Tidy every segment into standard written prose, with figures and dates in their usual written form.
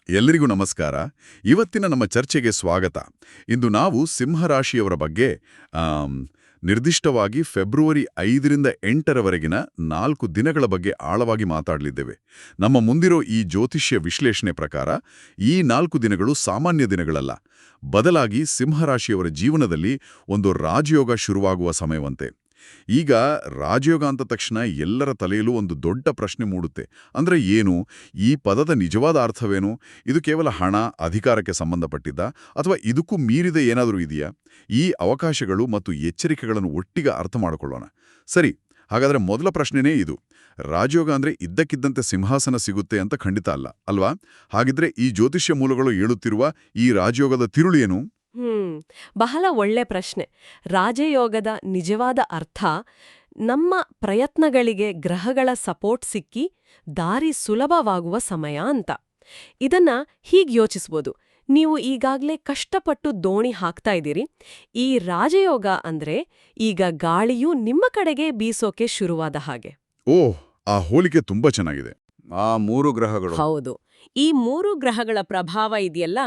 ಎಲ್ಲರಿಗೂ ನಮಸ್ಕಾರ. ಇವತ್ತಿನ ನಮ್ಮ ಚರ್ಚೆಗೆ ಸ್ವಾಗತ. ಇಂದು ನಾವು ಸಿಂಹರಾಶಿಯವರ ಬಗ್ಗೆ ಆಮ್, ನಿರ್ದಿಷ್ಟವಾಗಿ ಫೆಬ್ರವರಿ 5ರಿಂದ 8ರವರೆಗಿನ 4 ದಿನಗಳ ಬಗ್ಗೆ ಆಳವಾಗಿ ಮಾತಾಡಲಿದ್ದೇವೆ. ನಮ್ಮ ಮುಂದಿರೋ ಈ ಜ್ಯೋತಿಷ್ಯ ವಿಶ್ಲೇಷಣೆ ಪ್ರಕಾರ ಈ 4 ದಿನಗಳು ಸಾಮಾನ್ಯ ದಿನಗಳಲ್ಲ. ಬದಲಾಗಿ ಸಿಂಹರಾಶಿಯವರ ಜೀವನದಲ್ಲಿ ಒಂದು ರಾಜಯೋಗ ಶುರುವಾಗುವ ಸಮಯವಂತೆ. ಈಗ ರಾಜಯೋಗ ಅಂದ ತಕ್ಷಣ ಎಲ್ಲರ ತಲೆಯಲ್ಲೂ ಒಂದು ದೊಡ್ಡ ಪ್ರಶ್ನೆ ಮೂಡುತ್ತೆ. ಅಂದ್ರೆ ಏನು? ಈ ಪದದ ನಿಜವಾದ ಅರ್ಥವೇನು? ಇದು ಕೇವಲ ಹಣ, ಅಧಿಕಾರಕ್ಕೆ ಸಂಬಂಧಪಟ್ಟಿದ್ದ ಅಥವಾ ಇದಕ್ಕೂ ಮೀರಿದ ಏನಾದರೂ ಇದೆಯಾ? ಈ ಅವಕಾಶಗಳು ಮತ್ತು ಎಚ್ಚರಿಕೆಗಳನ್ನು ಒಟ್ಟಿಗೆ ಅರ್ಥ ಮಾಡಿಕೊಳ್ಳೋಣ. ಸರಿ, ಹಾಗಾದ್ರೆ ಮೊದಲ ಪ್ರಶ್ನೆನೇ ಇದು. ರಾಜಯೋಗ ಅಂದ್ರೆ ಇದ್ದಕ್ಕಿದ್ದಂತೆ ಸಿಂಹಾಸನ ಸಿಗುತ್ತೆ ಅಂತ ಖಂಡಿತ ಅಲ್ಲ, ಅಲ್ವಾ? ಹಾಗಿದ್ರೆ ಈ ಜ್ಯೋತಿಷ್ಯ ಮೂಲಗಳು ಹೇಳುತ್ತಿರುವ ಈ ರಾಜಯೋಗದ ತಿರುಳು ಏನು? ಬಹಳ ಒಳ್ಳೆ ಪ್ರಶ್ನೆ. ರಾಜಯೋಗದ ನಿಜವಾದ ಅರ್ಥ ನಮ್ಮ ಪ್ರಯತ್ನಗಳಿಗೆ ಗ್ರಹಗಳ ಸಪೋರ್ಟ್ ಸಿಕ್ಕಿ ದಾರಿ ಸುಲಭವಾಗುವ ಸಮಯ ಅಂತ. ಇದನ್ನ ಹೀಗ್ ಯೋಚಿಸ್ಬೋದು. ನೀವು ಈಗಾಗ್ಲೇ ಕಷ್ಟಪಟ್ಟು ದೋಣಿ ಹಾಕ್ತಾ ಇದ್ದೀರಿ. ಈ ರಾಜಯೋಗ ಅಂದ್ರೆ ಈಗ ಗಾಳಿಯು ನಿಮ್ಮ ಕಡೆಗೆ ಬೀಸೋಕೆ ಶುರುವಾದ ಹಾಗೆ. ಓಹ್, ಆ ಹೋಲಿಕೆ ತುಂಬಾ ಚೆನ್ನಾಗಿದೆ. ಆ 3 ಗ್ರಹಗಳು. ಹೌದು. ಈ 3 ಗ್ರಹಗಳ ಪ್ರಭಾವ ಇದೆಯಲ್ಲ,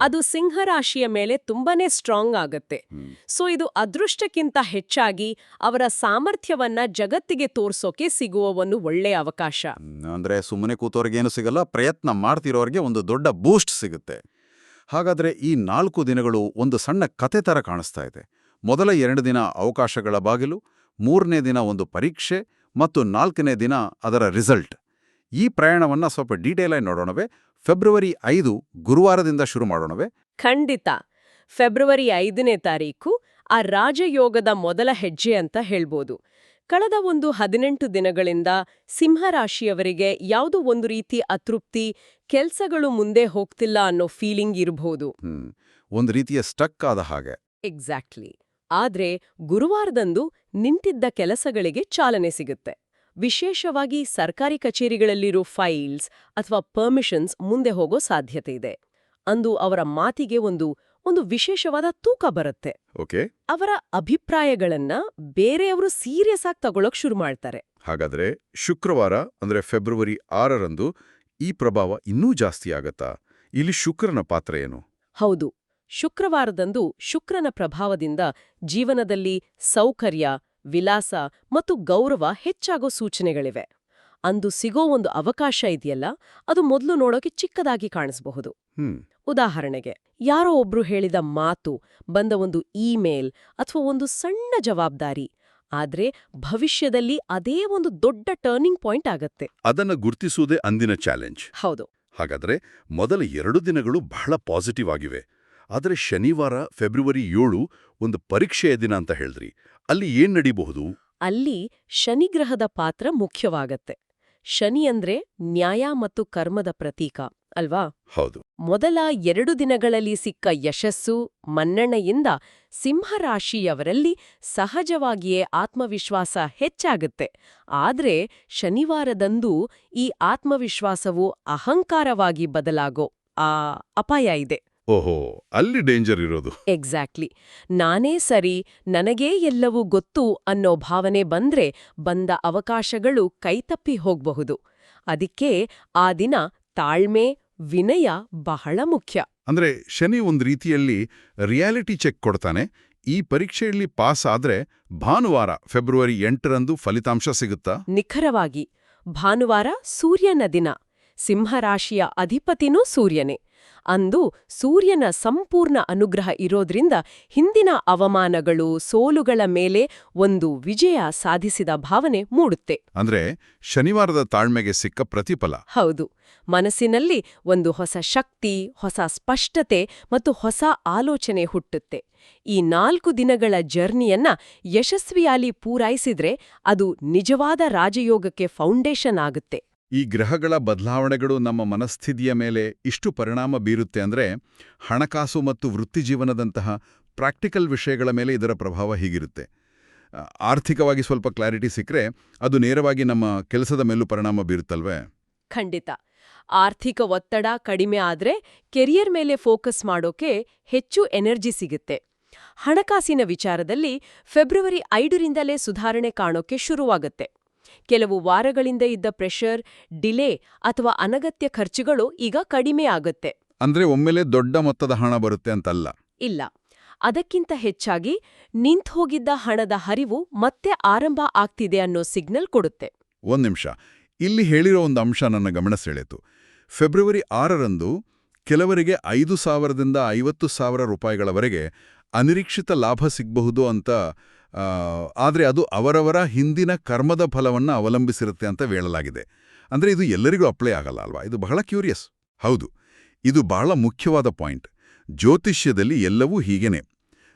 ಅದು ಸಿಂಹರಾಶಿಯ ಮೇಲೆ ತುಂಬಾನೇ ಸ್ಟ್ರಾಂಗ್ ಆಗತ್ತೆ. ಸೊ ಇದು ಅದೃಷ್ಟಕ್ಕಿಂತ ಹೆಚ್ಚಾಗಿ ಅವರ ಸಾಮರ್ಥ್ಯವನ್ನ ಜಗತ್ತಿಗೆ ತೋರ್ಸೋಕೆ ಸಿಗುವ ಒಂದು ಒಳ್ಳೆಯ ಅವಕಾಶ. ಅಂದ್ರೆ ಸುಮ್ಮನೆ ಕೂತವ್ರಿಗೇನು ಸಿಗಲ್ಲ, ಪ್ರಯತ್ನ ಮಾಡ್ತಿರೋರಿಗೆ ಒಂದು ದೊಡ್ಡ ಬೂಸ್ಟ್ ಸಿಗುತ್ತೆ. ಹಾಗಾದ್ರೆ ಈ 4 ದಿನಗಳು ಒಂದು ಸಣ್ಣ ಕತೆ ತರ ಕಾಣಿಸ್ತಾ ಇದೆ. ಮೊದಲ 2 ದಿನ ಅವಕಾಶಗಳ ಬಾಗಿಲು, 3ನೇ ದಿನ ಒಂದು ಪರೀಕ್ಷೆ ಮತ್ತು 4ನೇ ದಿನ ಅದರ ರಿಸಲ್ಟ್. ಈ ಪ್ರಯಾಣವನ್ನ ಸ್ವಲ್ಪ ಡೀಟೇಲ್ ಆಗಿ ನೋಡೋಣವೇ? ಫೆಬ್ರವರಿ 5 ಗುರುವಾರದಿಂದ ಶುರು ಮಾಡೋಣವೇ? ಖಂಡಿತ. ಫೆಬ್ರವರಿ 5ನೇ ತಾರೀಕು ಆ ರಾಜಯೋಗದ ಮೊದಲ ಹೆಜ್ಜೆ ಅಂತ ಹೇಳ್ಬೋದು. ಕಳೆದ ಒಂದು 18 ದಿನಗಳಿಂದ ಸಿಂಹರಾಶಿಯವರಿಗೆ ಯಾವುದೋ ಒಂದು ರೀತಿ ಅತೃಪ್ತಿ, ಕೆಲ್ಸಗಳು ಮುಂದೆ ಹೋಗ್ತಿಲ್ಲ ಅನ್ನೋ ಫೀಲಿಂಗ್ ಇರಬಹುದು. ಒಂದು ರೀತಿಯ ಸ್ಟಕ್ ಆದ ಹಾಗೆ. ಎಕ್ಸಾಕ್ಟ್ಲಿ. ಆದ್ರೆ ಗುರುವಾರದಂದು ನಿಂತಿದ್ದ ಕೆಲಸಗಳಿಗೆ ಚಾಲನೆ ಸಿಗುತ್ತೆ. ವಿಶೇಷವಾಗಿ ಸರ್ಕಾರಿ ಕಚೇರಿಗಳಲ್ಲಿರೋ ಫೈಲ್ಸ್ ಅಥವಾ ಪರ್ಮಿಷನ್ಸ್ ಮುಂದೆ ಹೋಗೋ ಸಾಧ್ಯತೆ ಇದೆ. ಅಂದು ಅವರ ಮಾತಿಗೆ ಒಂದು ವಿಶೇಷವಾದ ತೂಕ ಬರುತ್ತೆ. ಓಕೆ. ಅವರ ಅಭಿಪ್ರಾಯಗಳನ್ನ ಬೇರೆಯವರು ಸೀರಿಯಸ್ ಆಗಿ ತಗೊಳ್ಳೋಕ್ ಶುರು ಮಾಡ್ತಾರೆ. ಹಾಗಾದ್ರೆ ಶುಕ್ರವಾರ ಅಂದ್ರೆ ಫೆಬ್ರವರಿ 6ರಂದು ಈ ಪ್ರಭಾವ ಇನ್ನೂ ಜಾಸ್ತಿ ಆಗತ್ತಾ? ಇಲ್ಲಿ ಶುಕ್ರನ ಪಾತ್ರ ಏನು? ಹೌದು. ಶುಕ್ರವಾರದಂದು ಶುಕ್ರನ ಪ್ರಭಾವದಿಂದ ಜೀವನದಲ್ಲಿ ಸೌಕರ್ಯ, ವಿಲಾಸ ಮತ್ತು ಗೌರವ ಹೆಚ್ಚಾಗೋ ಸೂಚನೆಗಳಿವೆ. ಅಂದು ಸಿಗೋ ಒಂದು ಅವಕಾಶ ಇದೆಯಲ್ಲ, ಅದು ಮೊದಲು ನೋಡೋಕೆ ಚಿಕ್ಕದಾಗಿ ಕಾಣಿಸಬಹುದು. ಉದಾಹರಣೆಗೆ, ಯಾರೋ ಒಬ್ರು ಹೇಳಿದ ಮಾತು, ಬಂದ ಒಂದು ಇಮೇಲ್ ಅಥವಾ ಒಂದು ಸಣ್ಣ ಜವಾಬ್ದಾರಿ. ಆದ್ರೆ ಭವಿಷ್ಯದಲ್ಲಿ ಅದೇ ಒಂದು ದೊಡ್ಡ ಟರ್ನಿಂಗ್ ಪಾಯಿಂಟ್ ಆಗತ್ತೆ. ಅದನ್ನ ಗುರ್ತಿಸುವುದೇ ಅಂದಿನ ಚಾಲೆಂಜ್. ಹೌದು. ಹಾಗಾದ್ರೆ ಮೊದಲ 2 ದಿನಗಳು ಬಹಳ ಪಾಸಿಟಿವ್ ಆಗಿವೆ. ಆದರೆ ಶನಿವಾರ ಫೆಬ್ರವರಿ 7 ಒಂದು ಪರೀಕ್ಷೆಯ ದಿನ ಅಂತ ಹೇಳಿದ್ರಿ. ಅಲ್ಲಿ ಏನ್ ನಡೀಬಹುದು? ಅಲ್ಲಿ ಶನಿಗ್ರಹದ ಪಾತ್ರ ಮುಖ್ಯವಾಗತ್ತೆ. ಶನಿ ಅಂದ್ರೆ ನ್ಯಾಯ ಮತ್ತು ಕರ್ಮದ ಪ್ರತೀಕ ಅಲ್ವಾ? ಹೌದು. ಮೊದಲ 2 ದಿನಗಳಲ್ಲಿ ಸಿಕ್ಕ ಯಶಸ್ಸು, ಮನ್ನಣೆಯಿಂದ ಸಿಂಹರಾಶಿಯವರಲ್ಲಿ ಸಹಜವಾಗಿಯೇ ಆತ್ಮವಿಶ್ವಾಸ ಹೆಚ್ಚಾಗುತ್ತೆ. ಆದ್ರೆ ಶನಿವಾರದಂದು ಈ ಆತ್ಮವಿಶ್ವಾಸವು ಅಹಂಕಾರವಾಗಿ ಬದಲಾಗೋ ಅಪಾಯ ಇದೆ. ಓಹೋ, ಅಲ್ಲಿ ಡೇಂಜರ್ ಇರೋದು. ಎಕ್ಸಾಕ್ಟ್ಲಿ. ನಾನೇ ಸರಿ, ನನಗೇ ಎಲ್ಲವೂ ಗೊತ್ತು ಅನ್ನೋ ಭಾವನೆ ಬಂದ್ರೆ ಬಂದ ಅವಕಾಶಗಳು ಕೈತಪ್ಪಿ ಹೋಗ್ಬಹುದು. ಅದಕ್ಕೆ ಆ ದಿನ ತಾಳ್ಮೆ, ವಿನಯ ಬಹಳ ಮುಖ್ಯ. ಅಂದ್ರೆ ಶನಿ ಒಂದ್ ರೀತಿಯಲ್ಲಿ ರಿಯಾಲಿಟಿ ಚೆಕ್ ಕೊಡ್ತಾನೆ. ಈ ಪರೀಕ್ಷೆಯಲ್ಲಿ ಪಾಸ್ ಆದ್ರೆ ಭಾನುವಾರ ಫೆಬ್ರವರಿ 8ರಂದು ಫಲಿತಾಂಶ ಸಿಗುತ್ತಾ? ನಿಖರವಾಗಿ. ಭಾನುವಾರ ಸೂರ್ಯನ ದಿನ. ಸಿಂಹರಾಶಿಯ ಅಧಿಪತಿನೂ ಸೂರ್ಯನೇ. ಅಂದು ಸೂರ್ಯನ ಸಂಪೂರ್ಣ ಅನುಗ್ರಹ ಇರೋದ್ರಿಂದ ಹಿಂದಿನ ಅವಮಾನಗಳು, ಸೋಲುಗಳ ಮೇಲೆ ಒಂದು ವಿಜಯ ಸಾಧಿಸಿದ ಭಾವನೆ ಮೂಡುತ್ತೆ. ಅಂದ್ರೆ ಶನಿವಾರದ ತಾಳ್ಮೆಗೆ ಸಿಕ್ಕ ಪ್ರತಿಫಲ. ಹೌದು. ಮನಸ್ಸಿನಲ್ಲಿ ಒಂದು ಹೊಸ ಶಕ್ತಿ, ಹೊಸ ಸ್ಪಷ್ಟತೆ ಮತ್ತು ಹೊಸ ಆಲೋಚನೆ ಹುಟ್ಟುತ್ತೆ. ಈ 4 ದಿನಗಳ ಜರ್ನಿಯನ್ನ ಯಶಸ್ವಿಯಾಗಿ ಪೂರೈಸಿದ್ರೆ ಅದು ನಿಜವಾದ ರಾಜಯೋಗಕ್ಕೆ ಫೌಂಡೇಶನ್ ಆಗುತ್ತೆ. ಈ ಗ್ರಹಗಳ ಬದಲಾವಣೆಗಳು ನಮ್ಮ ಮನಸ್ಥಿತಿಯ ಮೇಲೆ ಇಷ್ಟು ಪರಿಣಾಮ ಬೀರುತ್ತೆ ಅಂದ್ರೆ ಹಣಕಾಸು ಮತ್ತು ವೃತ್ತಿಜೀವನದಂತಹ ಪ್ರಾಕ್ಟಿಕಲ್ ವಿಷಯಗಳ ಮೇಲೆ ಇದರ ಪ್ರಭಾವ ಹೀಗಿರುತ್ತೆ. ಆರ್ಥಿಕವಾಗಿ ಸ್ವಲ್ಪ ಕ್ಲಾರಿಟಿ ಸಿಕ್ಕರೆ ಅದು ನೇರವಾಗಿ ನಮ್ಮ ಕೆಲಸದ ಮೇಲೂ ಪರಿಣಾಮ ಬೀರುತ್ತಲ್ವೇ? ಖಂಡಿತ. ಆರ್ಥಿಕ ಒತ್ತಡ ಕಡಿಮೆ ಆದ್ರೆ ಕೆರಿಯರ್ ಮೇಲೆ ಫೋಕಸ್ ಮಾಡೋಕೆ ಹೆಚ್ಚು ಎನರ್ಜಿ ಸಿಗುತ್ತೆ. ಹಣಕಾಸಿನ ವಿಚಾರದಲ್ಲಿ ಫೆಬ್ರವರಿ 5ರಿಂದಲೇ ಸುಧಾರಣೆ ಕಾಣೋಕೆ ಶುರುವಾಗುತ್ತೆ. ಕೆಲವು ವಾರಗಳಿಂದ ಇದ್ದ ಪ್ರೆಷರ್, ಡಿಲೇ ಅಥವಾ ಅನಗತ್ಯ ಖರ್ಚುಗಳು ಈಗ ಕಡಿಮೆ ಆಗುತ್ತೆ. ಅಂದ್ರೆ ಒಮ್ಮೆಲೆ ದೊಡ್ಡ ಮೊತ್ತದ ಹಣ ಬರುತ್ತೆ ಅಂತಲ್ಲ. ಇಲ್ಲ, ಅದಕ್ಕಿಂತ ಹೆಚ್ಚಾಗಿ ನಿಂತ್ಹೋಗಿದ್ದ ಹಣದ ಹರಿವು ಮತ್ತೆ ಆರಂಭ ಆಗ್ತಿದೆ ಅನ್ನೋ ಸಿಗ್ನಲ್ ಕೊಡುತ್ತೆ. ಒಂದ್ ನಿಮಿಷ, ಇಲ್ಲಿ ಹೇಳಿರೋ ಒಂದು ಅಂಶ ನನ್ನ ಗಮನ ಸೆಳೆಯಿತು. ಫೆಬ್ರವರಿ 6ರಂದು ಕೆಲವರಿಗೆ 5,000ದಿಂದ 50,000 ರೂಪಾಯಿಗಳವರೆಗೆ ಅನಿರೀಕ್ಷಿತ ಲಾಭ ಸಿಗಬಹುದು ಅಂತ, ಆದರೆ ಅದು ಅವರವರ ಹಿಂದಿನ ಕರ್ಮದ ಫಲವನ್ನು ಅವಲಂಬಿಸಿರುತ್ತೆ ಅಂತ ಹೇಳಲಾಗಿದೆ. ಅಂದ್ರೆ ಇದು ಎಲ್ಲರಿಗೂ ಅಪ್ಲೈ ಆಗಲ್ಲ ಅಲ್ವಾ? ಇದು ಬಹಳ ಕ್ಯೂರಿಯಸ್. ಹೌದು, ಇದು ಬಹಳ ಮುಖ್ಯವಾದ ಪಾಯಿಂಟ್. ಜ್ಯೋತಿಷ್ಯದಲ್ಲಿ ಎಲ್ಲವೂ ಹೀಗೇನೆ.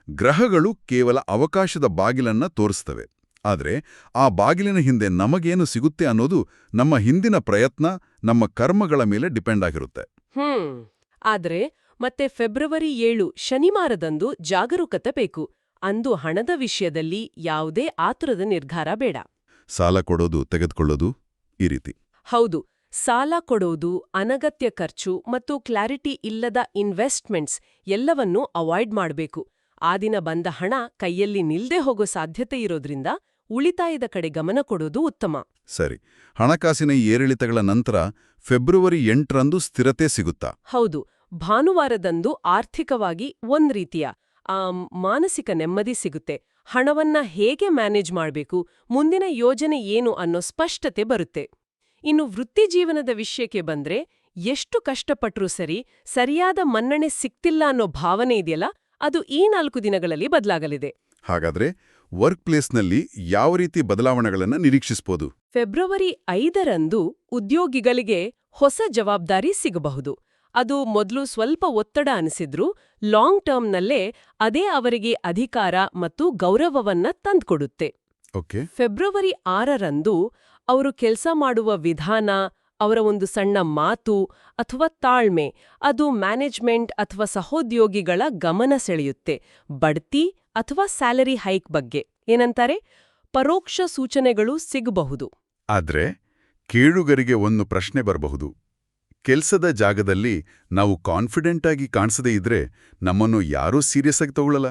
ಗ್ರಹಗಳು ಕೇವಲ ಅವಕಾಶದ ಬಾಗಿಲನ್ನ ತೋರಿಸ್ತವೆ. ಆದರೆ ಆ ಬಾಗಿಲಿನ ಹಿಂದೆ ನಮಗೇನು ಸಿಗುತ್ತೆ ಅನ್ನೋದು ನಮ್ಮ ಹಿಂದಿನ ಪ್ರಯತ್ನ, ನಮ್ಮ ಕರ್ಮಗಳ ಮೇಲೆ ಡಿಪೆಂಡ್ ಆಗಿರುತ್ತೆ. ಆದ್ರೆ ಮತ್ತೆ ಫೆಬ್ರವರಿ 7 ಶನಿವಾರದಂದು ಜಾಗರೂಕತೆ ಬೇಕು. ಅಂದು ಹಣದ ವಿಷಯದಲ್ಲಿ ಯಾವುದೇ ಆತುರದ ನಿರ್ಧಾರ ಬೇಡ. ಸಾಲ ಕೊಡೋದು, ತೆಗೆದುಕೊಳ್ಳೋದು, ಈ ರೀತಿ. ಹೌದು, ಸಾಲ ಕೊಡೋದು, ಅನಗತ್ಯ ಖರ್ಚು ಮತ್ತು ಕ್ಲಾರಿಟಿ ಇಲ್ಲದ ಇನ್ವೆಸ್ಟ್ಮೆಂಟ್ಸ್ ಎಲ್ಲವನ್ನೂ ಅವಾಯ್ಡ್ ಮಾಡಬೇಕು. ಆ ದಿನ ಬಂದ ಹಣ ಕೈಯಲ್ಲಿ ನಿಲ್ದೇ ಹೋಗೋ ಸಾಧ್ಯತೆ ಇರೋದ್ರಿಂದ ಉಳಿತಾಯದ ಕಡೆ ಗಮನ ಕೊಡೋದು ಉತ್ತಮ. ಸರಿ, ಹಣಕಾಸಿನ ಏರಿಳಿತಗಳ ನಂತರ ಫೆಬ್ರವರಿ 8ರಂದು ಸ್ಥಿರತೆ ಸಿಗುತ್ತಾ? ಹೌದು, ಭಾನುವಾರದಂದು ಆರ್ಥಿಕವಾಗಿ ಒಂದ್ ರೀತಿಯ ಮಾನಸಿಕ ನೆಮ್ಮದಿ ಸಿಗುತ್ತೆ. ಹಣವನ್ನ ಹೇಗೆ ಮ್ಯಾನೇಜ್ ಮಾಡಬೇಕು, ಮುಂದಿನ ಯೋಜನೆ ಏನು ಅನ್ನೋ ಸ್ಪಷ್ಟತೆ ಬರುತ್ತೆ. ಇನ್ನು ವೃತ್ತಿ ಜೀವನದ ವಿಷಯಕ್ಕೆ ಬಂದ್ರೆ, ಎಷ್ಟು ಕಷ್ಟಪಟ್ರೂ ಸರಿಯಾದ ಮನ್ನಣೆ ಸಿಕ್ತಿಲ್ಲ ಅನ್ನೋ ಭಾವನೆ ಇದೆಯಲ್ಲ, ಅದು ಈ 4 ದಿನಗಳಲ್ಲಿ ಬದಲಾಗಲಿದೆ. ಹಾಗಾದ್ರೆ ವರ್ಕ್ ಪ್ಲೇಸ್ನಲ್ಲಿ ಯಾವ ರೀತಿ ಬದಲಾವಣೆಗಳನ್ನು ನಿರೀಕ್ಷಿಸಬಹುದು? ಫೆಬ್ರವರಿ 5ರಂದು ಉದ್ಯೋಗಿಗಳಿಗೆ ಹೊಸ ಜವಾಬ್ದಾರಿ ಸಿಗಬಹುದು. ಅದು ಮೊದಲು ಸ್ವಲ್ಪ ಒತ್ತಡ ಅನಿಸಿದ್ರೂ ಲಾಂಗ್ ಟರ್ಮ್ನಲ್ಲೇ ಅದೇ ಅವರಿಗೆ ಅಧಿಕಾರ ಮತ್ತು ಗೌರವವನ್ನ ತಂದ್ಕೊಡುತ್ತೆ. ಓಕೆ. ಫೆಬ್ರವರಿ 6ರಂದು ಅವರು ಕೆಲಸ ಮಾಡುವ ವಿಧಾನ, ಅವರ ಒಂದು ಸಣ್ಣ ಮಾತು ಅಥವಾ ತಾಳ್ಮೆ, ಅದು ಮ್ಯಾನೇಜ್ಮೆಂಟ್ ಅಥವಾ ಸಹೋದ್ಯೋಗಿಗಳ ಗಮನ ಸೆಳೆಯುತ್ತೆ. ಬಡ್ತಿ ಅಥವಾ ಸ್ಯಾಲರಿ ಹೈಕ್ ಬಗ್ಗೆ ಏನಂತಾರೆ, ಪರೋಕ್ಷ ಸೂಚನೆಗಳು ಸಿಗಬಹುದು. ಆದ್ರೆ ಕೇಳುಗರಿಗೆ ಒಂದು ಪ್ರಶ್ನೆ ಬರಬಹುದು. ಕೆಲ್ಸದ ಜಾಗದಲ್ಲಿ ನಾವು ಕಾನ್ಫಿಡೆಂಟ್ ಆಗಿ ಕಾಣಿಸದೇ ಇದ್ರೆ ನಮ್ಮನ್ನು ಯಾರೂ ಸೀರಿಯಸ್ ಆಗಿ ತಗೊಳ್ಳಲ್ಲ.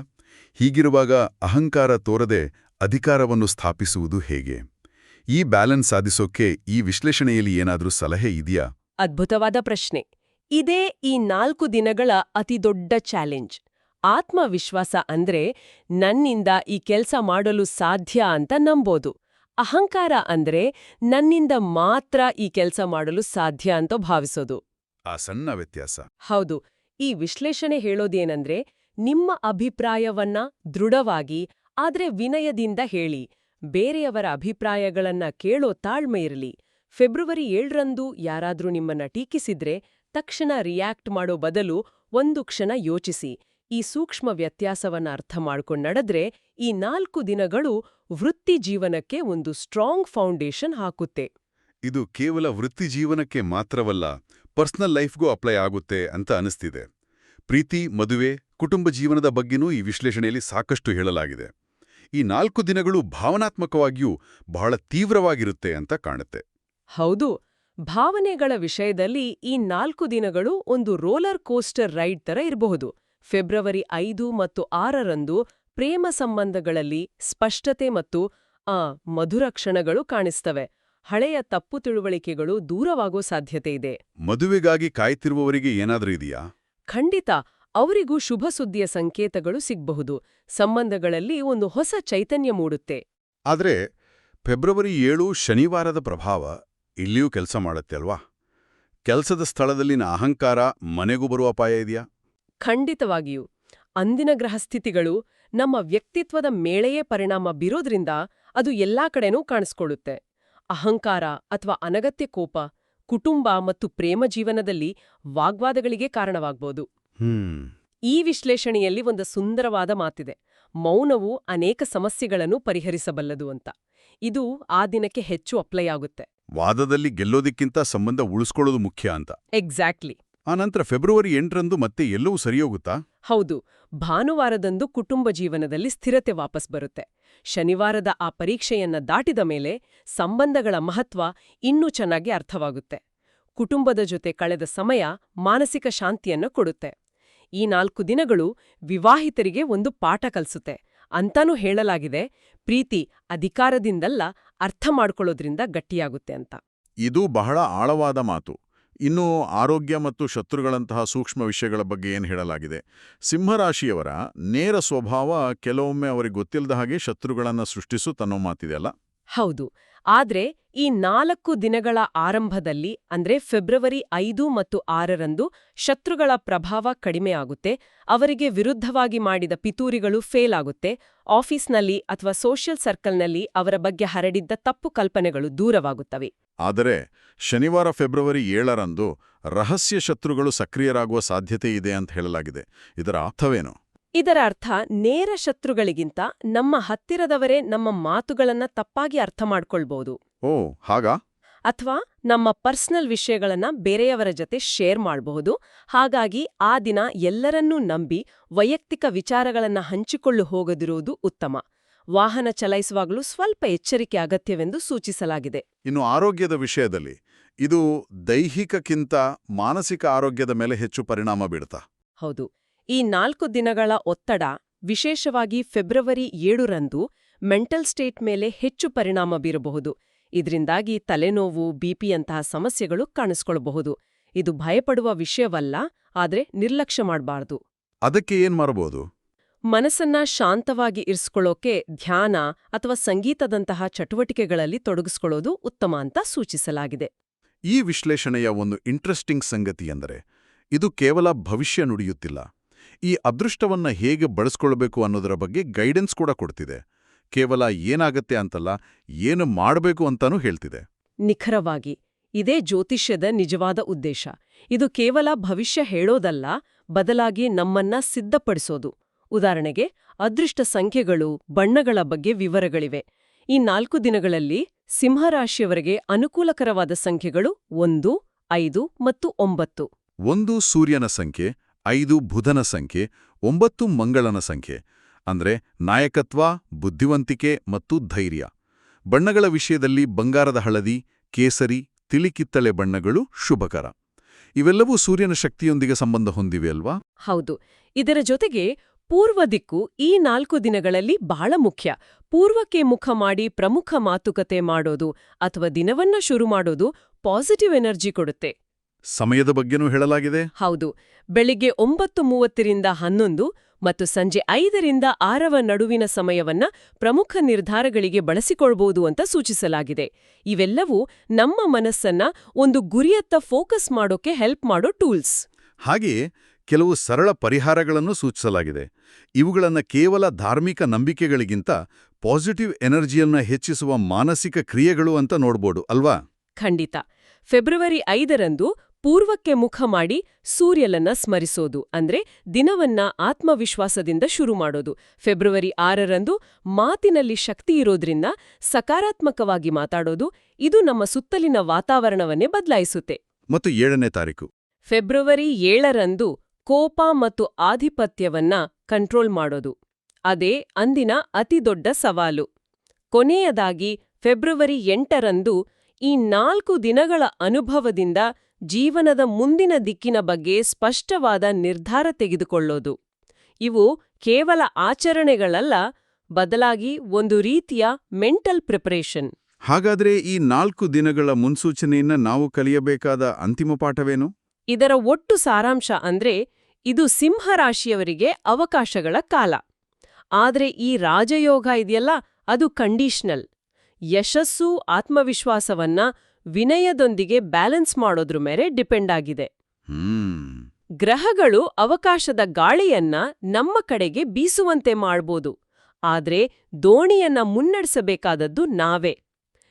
ಹೀಗಿರುವಾಗ ಅಹಂಕಾರ ತೋರದೆ ಅಧಿಕಾರವನ್ನು ಸ್ಥಾಪಿಸುವುದು ಹೇಗೆ? ಈ ಬ್ಯಾಲೆನ್ಸ್ ಸಾಧಿಸೋಕೆ ಈ ವಿಶ್ಲೇಷಣೆಯಲ್ಲಿ ಏನಾದ್ರೂ ಸಲಹೆ ಇದೆಯಾ? ಅದ್ಭುತವಾದ ಪ್ರಶ್ನೆ. ಇದೇ ಈ 4 ದಿನಗಳ ಅತಿದೊಡ್ಡ ಚಾಲೆಂಜ್. ಆತ್ಮವಿಶ್ವಾಸ ಅಂದ್ರೆ ನನ್ನಿಂದ ಈ ಕೆಲ್ಸ ಮಾಡಲು ಸಾಧ್ಯ ಅಂತ ನಂಬೋದು. ಅಹಂಕಾರ ಅಂದ್ರೆ ನನ್ನಿಂದ ಮಾತ್ರ ಈ ಕೆಲ್ಸ ಮಾಡಲು ಸಾಧ್ಯ ಅಂತ ಭಾವಿಸೋದು. ಆ ಸಣ್ಣ ವ್ಯತ್ಯಾಸ. ಹೌದು, ಈ ವಿಶ್ಲೇಷಣೆ ಹೇಳೋದೇನಂದ್ರೆ, ನಿಮ್ಮ ಅಭಿಪ್ರಾಯವನ್ನ ದೃಢವಾಗಿ ಆದ್ರೆ ವಿನಯದಿಂದ ಹೇಳಿ. ಬೇರೆಯವರ ಅಭಿಪ್ರಾಯಗಳನ್ನ ಕೇಳೋ ತಾಳ್ಮೆ ಇರಲಿ. ಫೆಬ್ರವರಿ 7ರಂದು ಯಾರಾದ್ರೂ ನಿಮ್ಮನ್ನ ಟೀಕಿಸಿದ್ರೆ ತಕ್ಷಣ ರಿಯಾಕ್ಟ್ ಮಾಡೋ ಬದಲು ಒಂದು ಕ್ಷಣ ಯೋಚಿಸಿ. ಈ ಸೂಕ್ಷ್ಮ ವ್ಯತ್ಯಾಸವನ್ನ ಅರ್ಥ ಮಾಡ್ಕೊಂಡು ನಡೆದ್ರೆ ಈ 4 ದಿನಗಳು ವೃತ್ತಿ ಜೀವನಕ್ಕೆ ಒಂದು ಸ್ಟ್ರಾಂಗ್ ಫೌಂಡೇಶನ್ ಹಾಕುತ್ತೆ. ಇದು ಕೇವಲ ವೃತ್ತಿ ಜೀವನಕ್ಕೆ ಮಾತ್ರವಲ್ಲ, ಪರ್ಸನಲ್ ಲೈಫ್ಗೂ ಅಪ್ಲೈ ಆಗುತ್ತೆ ಅಂತ ಅನಿಸ್ತಿದೆ. ಪ್ರೀತಿ, ಮದುವೆ, ಕುಟುಂಬ ಜೀವನದ ಬಗ್ಗೆನೂ ಈ ವಿಶ್ಲೇಷಣೆಯಲ್ಲಿ ಸಾಕಷ್ಟು ಹೇಳಲಾಗಿದೆ. ಈ 4 ದಿನಗಳು ಭಾವನಾತ್ಮಕವಾಗಿಯೂ ಬಹಳ ತೀವ್ರವಾಗಿರುತ್ತೆ ಅಂತ ಕಾಣುತ್ತೆ. ಹೌದು, ಭಾವನೆಗಳ ವಿಷಯದಲ್ಲಿ ಈ 4 ದಿನಗಳು ಒಂದು ರೋಲರ್ ಕೋಸ್ಟರ್ ರೈಡ್ ತರ ಇರಬಹುದು. ಫೆಬ್ರವರಿ 5 ಮತ್ತು 6ರಂದು ಪ್ರೇಮ ಸಂಬಂಧಗಳಲ್ಲಿ ಸ್ಪಷ್ಟತೆ ಮತ್ತು ಮಧುರ ಕ್ಷಣಗಳು ಕಾಣಿಸ್ತವೆ. ಹಳೆಯ ತಪ್ಪು ತಿಳುವಳಿಕೆಗಳು ದೂರವಾಗೋ ಸಾಧ್ಯತೆ ಇದೆ. ಮದುವೆಗಾಗಿ ಕಾಯ್ತಿರುವವರಿಗೆ ಏನಾದ್ರೂ ಇದೆಯಾ? ಖಂಡಿತ, ಅವರಿಗೂ ಶುಭ ಸುದ್ದಿಯ ಸಂಕೇತಗಳು ಸಿಗಬಹುದು. ಸಂಬಂಧಗಳಲ್ಲಿ ಒಂದು ಹೊಸ ಚೈತನ್ಯ ಮೂಡುತ್ತೆ. ಆದ್ರೆ ಫೆಬ್ರವರಿ 7 ಶನಿವಾರದ ಪ್ರಭಾವ ಇಲ್ಲಿಯೂ ಕೆಲಸ ಮಾಡುತ್ತೆ ಅಲ್ವಾ? ಕೆಲಸದ ಸ್ಥಳದಲ್ಲಿನ ಅಹಂಕಾರ ಮನೆಗೂ ಬರುವ ಅಪಾಯ ಇದೆಯಾ? ಖಂಡಿತವಾಗಿಯೂ. ಅಂದಿನ ಗ್ರಹಸ್ಥಿತಿಗಳು ನಮ್ಮ ವ್ಯಕ್ತಿತ್ವದ ಮೇಳೆಯೇ ಪರಿಣಾಮ ಬೀರೋದ್ರಿಂದ ಅದು ಎಲ್ಲಾ ಕಡೆನೂ ಕಾಣಿಸ್ಕೊಳ್ಳುತ್ತೆ. ಅಹಂಕಾರ ಅಥವಾ ಅನಗತ್ಯ ಕೋಪ ಕುಟುಂಬ ಮತ್ತು ಪ್ರೇಮ ಜೀವನದಲ್ಲಿ ವಾಗ್ವಾದಗಳಿಗೆ ಕಾರಣವಾಗ್ಬೋದು. ಈ ವಿಶ್ಲೇಷಣೆಯಲ್ಲಿ ಒಂದು ಸುಂದರವಾದ ಮಾತಿದೆ. ಮೌನವು ಅನೇಕ ಸಮಸ್ಯೆಗಳನ್ನು ಪರಿಹರಿಸಬಲ್ಲದು ಅಂತ. ಇದು ಆ ದಿನಕ್ಕೆ ಹೆಚ್ಚು ಅಪ್ಲೈ ಆಗುತ್ತೆ. ವಾದದಲ್ಲಿ ಗೆಲ್ಲೋದಕ್ಕಿಂತ ಸಂಬಂಧ ಉಳಿಸ್ಕೊಳ್ಳೋದು ಮುಖ್ಯ ಅಂತ. ಎಕ್ಸಾಕ್ಟ್ಲಿ. ಆನಂತರ ಫೆಬ್ರವರಿ 8ರಂದು ಮತ್ತೆ ಎಲ್ಲವೂ ಸರಿಯೋಗುತ್ತಾ? ಹೌದು, ಭಾನುವಾರದಂದು ಕುಟುಂಬ ಜೀವನದಲ್ಲಿ ಸ್ಥಿರತೆ ವಾಪಸ್ ಬರುತ್ತೆ. ಶನಿವಾರದ ಆ ಪರೀಕ್ಷೆಯನ್ನ ದಾಟಿದ ಮೇಲೆ ಸಂಬಂಧಗಳ ಮಹತ್ವ ಇನ್ನೂ ಚೆನ್ನಾಗಿ ಅರ್ಥವಾಗುತ್ತೆ. ಕುಟುಂಬದ ಜೊತೆ ಕಳೆದ ಸಮಯ ಮಾನಸಿಕ ಶಾಂತಿಯನ್ನ ಕೊಡುತ್ತೆ. ಈ 4 ದಿನಗಳು ವಿವಾಹಿತರಿಗೆ ಒಂದು ಪಾಠ ಕಲಿಸುತ್ತೆ ಅಂತಾನೂ ಹೇಳಲಾಗಿದೆ. ಪ್ರೀತಿ ಅಧಿಕಾರದಿಂದಲ್ಲ, ಅರ್ಥ ಮಾಡ್ಕೊಳ್ಳೋದ್ರಿಂದ ಗಟ್ಟಿಯಾಗುತ್ತೆ ಅಂತ. ಇದು ಬಹಳ ಆಳವಾದ ಮಾತು. ಇನ್ನು ಆರೋಗ್ಯ ಮತ್ತು ಶತ್ರುಗಳಂತಹ ಸೂಕ್ಷ್ಮ ವಿಷಯಗಳ ಬಗ್ಗೆ ಏನು ಹೇಳಲಾಗಿದೆ? ಸಿಂಹರಾಶಿಯವರ ನೇರ ಸ್ವಭಾವ ಕೆಲವೊಮ್ಮೆ ಅವರಿಗೆ ಗೊತ್ತಿಲ್ಲದ ಹಾಗೆ ಶತ್ರುಗಳನ್ನು ಸೃಷ್ಟಿಸುತ್ತನ್ನೋ ಮಾತಿದೆಯಲ್ಲ? ಹೌದು. ಆದ್ರೆ ಈ 4 ದಿನಗಳ ಆರಂಭದಲ್ಲಿ ಅಂದ್ರೆ ಫೆಬ್ರವರಿ 5 ಮತ್ತು 6ರಂದು ಶತ್ರುಗಳ ಪ್ರಭಾವ ಕಡಿಮೆ ಆಗುತ್ತೆ, ಅವರಿಗೆ ವಿರುದ್ಧವಾಗಿ ಮಾಡಿದ ಪಿತೂರಿಗಳು ಫೇಲ್ ಆಗುತ್ತೆ, ಆಫೀಸ್ನಲ್ಲಿ ಅಥವಾ ಸೋಷಿಯಲ್ ಸರ್ಕಲ್ನಲ್ಲಿ ಅವರ ಬಗ್ಗೆ ಹರಡಿದ್ದ ತಪ್ಪು ಕಲ್ಪನೆಗಳು ದೂರವಾಗುತ್ತವೆ. ಆದರೆ ಶನಿವಾರ ಫೆಬ್ರವರಿ 7ರಂದು ರಹಸ್ಯ ಶತ್ರುಗಳು ಸಕ್ರಿಯರಾಗುವ ಸಾಧ್ಯತೆ ಇದೆ ಅಂತ ಹೇಳಲಾಗಿದೆ. ಇದರ ಅರ್ಥವೇನು? ಇದರ ಅರ್ಥ ನೇರ ಶತ್ರುಗಳಿಗಿಂತ ನಮ್ಮ ಹತ್ತಿರದವರೇ ನಮ್ಮ ಮಾತುಗಳನ್ನ ತಪ್ಪಾಗಿ ಅರ್ಥ ಮಾಡ್ಕೊಳ್ಬೋದು. ಓ, ಹಾಗಾ? ಅಥವಾ ನಮ್ಮ ಪರ್ಸನಲ್ ವಿಷಯಗಳನ್ನ ಬೇರೆಯವರ ಜೊತೆ ಶೇರ್ ಮಾಡಬಹುದು. ಹಾಗಾಗಿ ಆ ದಿನ ಎಲ್ಲರನ್ನೂ ನಂಬಿ ವೈಯಕ್ತಿಕ ವಿಚಾರಗಳನ್ನ ಹಂಚಿಕೊಳ್ಳು ಹೋಗದಿರುವುದು ಉತ್ತಮ. ವಾಹನ ಚಲಾಯಿಸುವಾಗಲೂ ಸ್ವಲ್ಪ ಎಚ್ಚರಿಕೆ ಅಗತ್ಯವೆಂದು ಸೂಚಿಸಲಾಗಿದೆ. ಇನ್ನು ಆರೋಗ್ಯದ ವಿಷಯದಲ್ಲಿ ಇದು ದೈಹಿಕಕ್ಕಿಂತ ಮಾನಸಿಕ ಆರೋಗ್ಯದ ಮೇಲೆ ಹೆಚ್ಚು ಪರಿಣಾಮ ಬೀಳ್ತಾ? ಹೌದು. ಈ 4 ದಿನಗಳ ಒತ್ತಡ, ವಿಶೇಷವಾಗಿ ಫೆಬ್ರವರಿ 7ರಂದು ಮೆಂಟಲ್ ಸ್ಟೇಟ್ ಮೇಲೆ ಹೆಚ್ಚು ಪರಿಣಾಮ ಬೀರಬಹುದು. ಇದರಿಂದಾಗಿ ತಲೆನೋವು, ಬಿಪಿಯಂತಹ ಸಮಸ್ಯೆಗಳು ಕಾಣಿಸ್ಕೊಳ್ಬಹುದು. ಇದು ಭಯಪಡುವ ವಿಷಯವಲ್ಲ, ಆದ್ರೆ ನಿರ್ಲಕ್ಷ್ಯ ಮಾಡಬಾರ್ದು. ಅದಕ್ಕೆ ಏನ್ ಮಾಡಬಹುದು? ಮನಸ್ಸನ್ನ ಶಾಂತವಾಗಿ ಇರಿಸ್ಕೊಳ್ಳೋಕೆ ಧ್ಯಾನ ಅಥವಾ ಸಂಗೀತದಂತಹ ಚಟುವಟಿಕೆಗಳಲ್ಲಿ ತೊಡಗಿಸ್ಕೊಳ್ಳೋದು ಉತ್ತಮ ಅಂತ ಸೂಚಿಸಲಾಗಿದೆ. ಈ ವಿಶ್ಲೇಷಣೆಯ ಒಂದು ಇಂಟ್ರೆಸ್ಟಿಂಗ್ ಸಂಗತಿ ಎಂದರೆ ಇದು ಕೇವಲ ಭವಿಷ್ಯ ನುಡಿಯುತ್ತಿಲ್ಲ. ಈ ಅದೃಷ್ಟವನ್ನ ಹೇಗೆ ಬಳಸ್ಕೊಳ್ಬೇಕು ಅನ್ನೋದರ ಬಗ್ಗೆ ಗೈಡೆನ್ಸ್ ಕೂಡ ಕೊಡ್ತಿದೆ. ಕೇವಲ ಏನಾಗತ್ತೆ ಅಂತಲ್ಲ, ಏನು ಮಾಡಬೇಕು ಅಂತಾನೂ ಹೇಳ್ತಿದೆ. ನಿಖರವಾಗಿ ಇದೇ ಜ್ಯೋತಿಷ್ಯದ ನಿಜವಾದ ಉದ್ದೇಶ. ಇದು ಕೇವಲ ಭವಿಷ್ಯ ಹೇಳೋದಲ್ಲ, ಬದಲಾಗಿ ನಮ್ಮನ್ನ ಸಿದ್ಧಪಡಿಸೋದು. ಉದಾಹರಣೆಗೆ, ಅದೃಷ್ಟ ಸಂಖ್ಯೆಗಳು, ಬಣ್ಣಗಳ ಬಗ್ಗೆ ವಿವರಗಳಿವೆ. ಈ 4 ದಿನಗಳಲ್ಲಿ ಸಿಂಹರಾಶಿಯವರಿಗೆ ಅನುಕೂಲಕರವಾದ ಸಂಖ್ಯೆಗಳು 1, 5 ಮತ್ತು 9. 1 ಸೂರ್ಯನ ಸಂಖ್ಯೆ, 5 ಬುಧನ ಸಂಖ್ಯೆ, 9 ಮಂಗಳನ ಸಂಖ್ಯೆ. ಅಂದ್ರೆ ನಾಯಕತ್ವ, ಬುದ್ಧಿವಂತಿಕೆ ಮತ್ತು ಧೈರ್ಯ. ಬಣ್ಣಗಳ ವಿಷಯದಲ್ಲಿ ಬಂಗಾರದ ಹಳದಿ, ಕೇಸರಿ, ತಿಳಿಕಿತ್ತಳೆ ಬಣ್ಣಗಳು ಶುಭಕರ. ಇವೆಲ್ಲವೂ ಸೂರ್ಯನ ಶಕ್ತಿಯೊಂದಿಗೆ ಸಂಬಂಧ ಹೊಂದಿವೆ ಅಲ್ವಾ? ಹೌದು. ಇದರ ಜೊತೆಗೆ ಪೂರ್ವ ದಿಕ್ಕು ಈ 4 ದಿನಗಳಲ್ಲಿ ಬಹಳ ಮುಖ್ಯ. ಪೂರ್ವಕ್ಕೆ ಮುಖ ಮಾಡಿ ಪ್ರಮುಖ ಮಾತುಕತೆ ಮಾಡೋದು ಅಥವಾ ದಿನವನ್ನ ಶುರು ಮಾಡೋದು ಪಾಸಿಟಿವ್ ಎನರ್ಜಿ ಕೊಡುತ್ತೆ. ಸಮಯದ ಬಗ್ಗೆನೂ ಹೇಳಲಾಗಿದೆ. ಹೌದು. ಬೆಳಿಗ್ಗೆ 9:30ರಿಂದ 11 ಮತ್ತು ಸಂಜೆ 5ರಿಂದ 6 ನಡುವಿನ ಸಮಯವನ್ನ ಪ್ರಮುಖ ನಿರ್ಧಾರಗಳಿಗೆ ಬಳಸಿಕೊಳ್ಬೋದು ಅಂತ ಸೂಚಿಸಲಾಗಿದೆ. ಇವೆಲ್ಲವೂ ನಮ್ಮ ಮನಸ್ಸನ್ನ ಒಂದು ಗುರಿಯತ್ತ ಫೋಕಸ್ ಮಾಡೋಕೆ ಹೆಲ್ಪ್ ಮಾಡೋ ಟೂಲ್ಸ್. ಹಾಗೆಯೇ ಕೆಲವು ಸರಳ ಪರಿಹಾರಗಳನ್ನು ಸೂಚಿಸಲಾಗಿದೆ. ಇವುಗಳನ್ನು ಕೇವಲ ಧಾರ್ಮಿಕ ನಂಬಿಕೆಗಳಿಗಿಂತ ಪಾಸಿಟಿವ್ ಎನರ್ಜಿಯನ್ನ ಹೆಚ್ಚಿಸುವ ಮಾನಸಿಕ ಕ್ರಿಯೆಗಳು ಅಂತ ನೋಡ್ಬೋದು ಅಲ್ವಾ? ಖಂಡಿತ. ಫೆಬ್ರವರಿ 5ರಂದು ಪೂರ್ವಕ್ಕೆ ಮುಖ ಮಾಡಿ ಸೂರ್ಯನನ್ನ ಸ್ಮರಿಸೋದು, ಅಂದ್ರೆ ದಿನವನ್ನ ಆತ್ಮವಿಶ್ವಾಸದಿಂದ ಶುರು ಮಾಡೋದು. ಫೆಬ್ರವರಿ 6ರಂದು ಮಾತಿನಲ್ಲಿ ಶಕ್ತಿ ಇರೋದ್ರಿಂದ ಸಕಾರಾತ್ಮಕವಾಗಿ ಮಾತಾಡೋದು, ಇದು ನಮ್ಮ ಸುತ್ತಲಿನ ವಾತಾವರಣವನ್ನೇ ಬದಲಾಯಿಸುತ್ತೆ. ಮತ್ತು 7ನೇ ತಾರೀಕು ಫೆಬ್ರವರಿ 7ರಂದು ಕೋಪ ಮತ್ತು ಆಧಿಪತ್ಯವನ್ನ ಕಂಟ್ರೋಲ್ ಮಾಡೋದು. ಅದೇ ಅಂದಿನ ಅತಿದೊಡ್ಡ ಸವಾಲು. ಕೊನೆಯದಾಗಿ ಫೆಬ್ರವರಿ 8ರಂದು ಈ 4 ದಿನಗಳ ಅನುಭವದಿಂದ ಜೀವನದ ಮುಂದಿನ ದಿಕ್ಕಿನ ಬಗ್ಗೆ ಸ್ಪಷ್ಟವಾದ ನಿರ್ಧಾರ ತೆಗೆದುಕೊಳ್ಳೋದು. ಇವು ಕೇವಲ ಆಚರಣೆಗಳಲ್ಲ, ಬದಲಾಗಿ ಒಂದು ರೀತಿಯ ಮೆಂಟಲ್ ಪ್ರಿಪರೇಷನ್. ಹಾಗಾದ್ರೆ ಈ 4 ದಿನಗಳ ಮುನ್ಸೂಚನೆಯನ್ನ ನಾವು ಕಲಿಯಬೇಕಾದ ಅಂತಿಮ ಪಾಠವೇನು? ಇದರ ಒಟ್ಟು ಸಾರಾಂಶ ಅಂದ್ರೆ ಇದು ಸಿಂಹರಾಶಿಯವರಿಗೆ ಅವಕಾಶಗಳ ಕಾಲ. ಆದ್ರೆ ಈ ರಾಜಯೋಗ ಇದೆಯಲ್ಲ, ಅದು ಕಂಡೀಷನಲ್. ಯಶಸ್ಸು, ಆತ್ಮವಿಶ್ವಾಸವನ್ನ ವಿನಯದೊಂದಿಗೆ ಬ್ಯಾಲೆನ್ಸ್ ಮಾಡೋದ್ರ ಮೇಲೆ ಡಿಪೆಂಡ್ ಆಗಿದೆ. ಗ್ರಹಗಳು ಅವಕಾಶದ ಗಾಳಿಯನ್ನ ನಮ್ಮ ಕಡೆಗೆ ಬೀಸುವಂತೆ ಮಾಡ್ಬೋದು, ಆದ್ರೆ ದೋಣಿಯನ್ನ ಮುನ್ನಡೆಸಬೇಕಾದದ್ದು ನಾವೇ.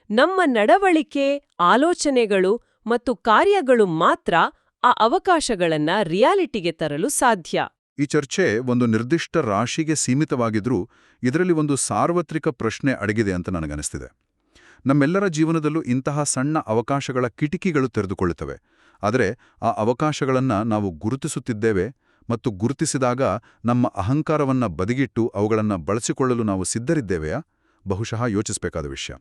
ನಮ್ಮ ನಡವಳಿಕೆ, ಆಲೋಚನೆಗಳು ಮತ್ತು ಕಾರ್ಯಗಳು ಮಾತ್ರ ಆ ಅವಕಾಶಗಳನ್ನ ರಿಯಾಲಿಟಿಗೆ ತರಲು ಸಾಧ್ಯ. ಈ ಚರ್ಚೆ ಒಂದು ನಿರ್ದಿಷ್ಟ ರಾಶಿಗೆ ಸೀಮಿತವಾಗಿದ್ರೂ ಇದರಲ್ಲಿ ಒಂದು ಸಾರ್ವತ್ರಿಕ ಪ್ರಶ್ನೆ ಅಡಗಿದೆ ಅಂತ ನನಗನಿಸ್ತಿದೆ. ನಮ್ಮೆಲ್ಲರ ಜೀವನದಲ್ಲೂ ಇಂತಹ ಸಣ್ಣ ಅವಕಾಶಗಳ ಕಿಟಿಕಿಗಳು ತೆರೆದುಕೊಳ್ಳುತ್ತವೆ. ಆದರೆ ಆ ಅವಕಾಶಗಳನ್ನು ನಾವು ಗುರುತಿಸುತ್ತಿದ್ದೇವೆ ಮತ್ತು ಗುರುತಿಸಿದಾಗ ನಮ್ಮ ಅಹಂಕಾರವನ್ನ ಬದಿಗಿಟ್ಟು ಅವುಗಳನ್ನು ಬಳಸಿಕೊಳ್ಳಲು ನಾವು ಸಿದ್ಧರಿದ್ದೇವೆಯಾ? ಬಹುಶಃ ಯೋಚಿಸಬೇಕಾದ ವಿಷಯ.